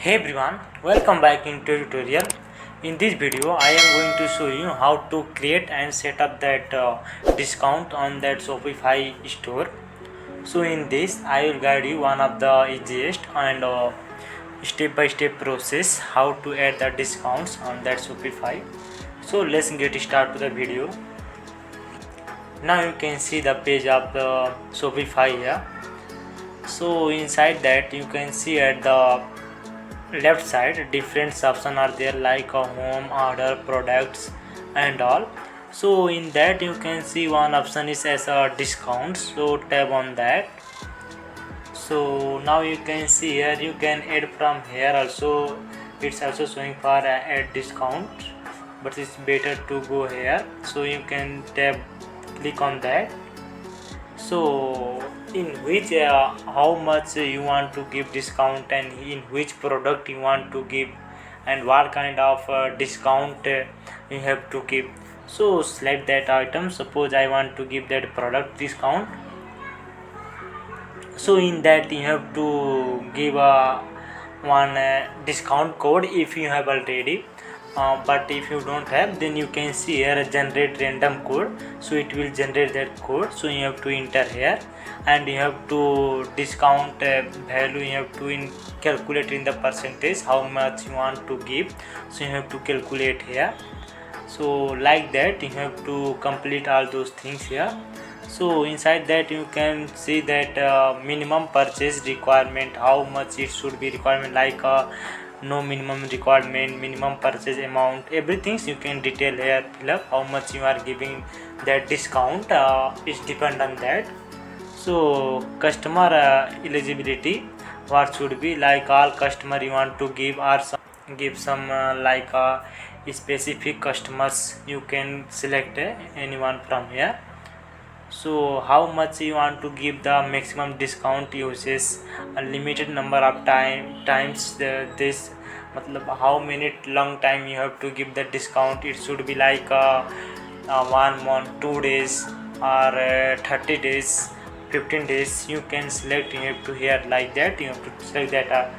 Hey everyone, welcome back into tutorial. In this video, I am going to show you how to create and set up that discount on that Shopify store. So in this, I will guide you one of the easiest and step-by-step process how to add the discounts on that Shopify. So let's get started to the video. Now you can see the page of the Shopify here. So inside that you can see at the left side different options are there like a home, order, products and all. So in that you can see one option is as a discount, so tap on that. So now you can see here you can add from here also. It's also showing for add discount, but it's better to go here, so you can click on that. So in which how much you want to give discount and in which product you want to give and what kind of discount you have to give. So select that item. Suppose I want to give that product discount. So in that you have to give one discount code if you have already. But if you don't have, then you can see here generate random code, so it will generate that code. So you have to enter here and you have to discount value, you have to calculate in the percentage how much you want to give, so you have to calculate here. So like that you have to complete all those things here. So inside that you can see that minimum purchase requirement, how much it should be requirement, like no minimum requirement, minimum purchase amount, everything you can detail here, fill up how much you are giving that discount is depend on that. So customer eligibility, what should be, like all customer you want to give or give some like specific customers, you can select anyone from here. So how much you want to give the maximum discount uses a limited number of times this matlab how many long time you have to give the discount. It should be like 1 month, 2 days or 30 days, 15 days. You can select, you have to here like that, you have to select that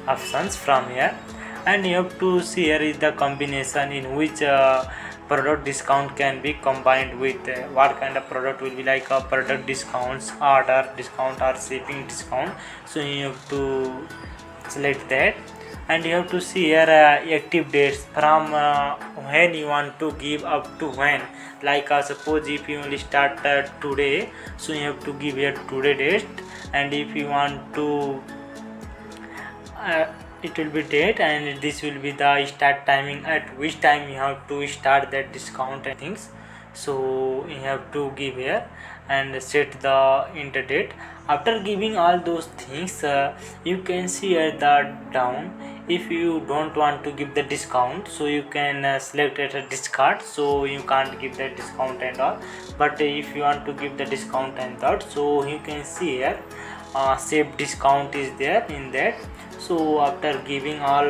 options from here and you have to see here is the combination in which product discount can be combined with what kind of product will be, like product discounts, order discount or shipping discount. So you have to select that and you have to see here active dates from when you want to give up to when, like suppose if you only start today, so you have to give here today date, and if you want to it will be date and this will be the start timing, at which time you have to start that discount and things. So you have to give here and set the enter date. After giving all those things you can see at the down, if you don't want to give the discount, so you can select it a discard, so you can't give the discount and all. But if you want to give the discount and that, so you can see here save discount is there in that. So after giving all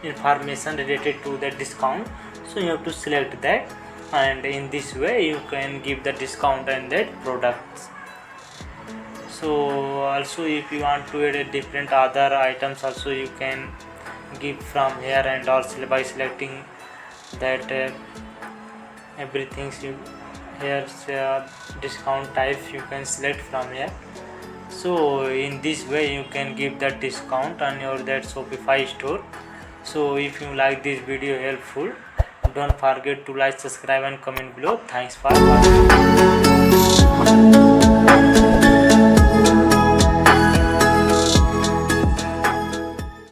information related to the discount, so you have to select that and in this way you can give the discount and that products. So also if you want to add a different other items also, you can give from here and also by selecting that everything you here discount types you can select from here. So in this way you can give that discount on your that Shopify store. So if you like this video helpful, don't forget to like, subscribe and comment below. Thanks for watching.